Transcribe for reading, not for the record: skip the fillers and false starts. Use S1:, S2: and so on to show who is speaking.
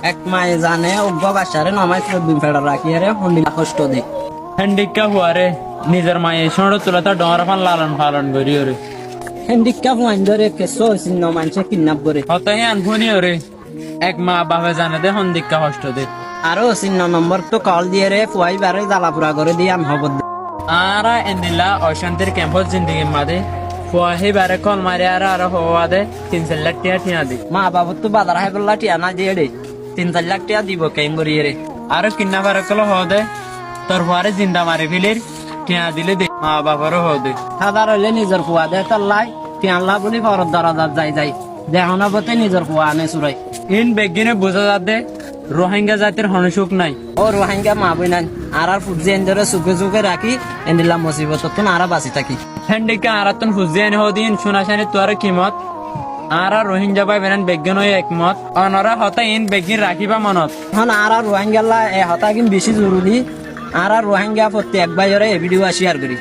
S1: এক মায়ে জানে অজ্ঞ বাসারে নমাই দুই ফেড়া রাখি রে হন্ডি কষ্ট দে
S2: হ্যান্ডিকা হুয়ারে নিজের মায়ে সড় তোলা তা ডর ফান লালন পালন করি ওরে
S1: হেন্ডিকা ফুয়াইন ধরে কেসো চিহ্ন মানুষে কিডন্যাপ করে
S2: হতাই আনফুনি ওরে এক মা বাপে জানে দে হন্দিকা কষ্ট দে
S1: আরো চিহ্ন নম্বর তো কল দিয়ে রে ফুয়াই বারে জ্বালাপুরা করে দিয়ে আন হব
S2: আরা এনিলা অশান্তির ক্যাম্পস জিন্দিগির মাদে ফুয়াহি বারে কল মারি আর হওয়া দে 3-4 লাখ টাকা ঠিয়া দি
S1: মা বাবু তো বাজার হাই বললা টিয়া না দিয়ে রে 3-4 লাখ টাকা দিব কেম করি রে
S2: আর কিন্না বারে কল হওয়া দে তোর ফুয়ারে জিন্দা মারি ফেলির ঠিয়া দিলে দে মা বাবারও হওয়া দে
S1: সাদার হইলে নিজের ফুয়া দে তাল্লাই টিয়াল্লা বলি ফরত দরাজার যাই যাই দেহনা বতে নিজের ফুয়া আনে চুরাই
S2: ইন বেগিনে বোঝা যাতে রোহিঙ্গা জাতির হনসুখ নাই
S1: ও রোহিঙ্গা মা বই নাই আর ফুটজি এনজরে সুখে সুখে রাখি এন্ডিলা মুসিবত তো আর বাঁচি থাকি
S2: হ্যান্ডিকা আরাতন ফুজিয়ানি হদিন শুনাশানি তোর কিমত আর রোহিঙ্গা বাই বেনান বেগিন হয়ে একমত অনরা হতা ইন বেগিন রাখিবা মনত
S1: এখন আর রোহিঙ্গা এ হতা কিন্তু বেশি জরুরি আর রোহিঙ্গা প্রত্যেক বাইরে ভিডিও শেয়ার করি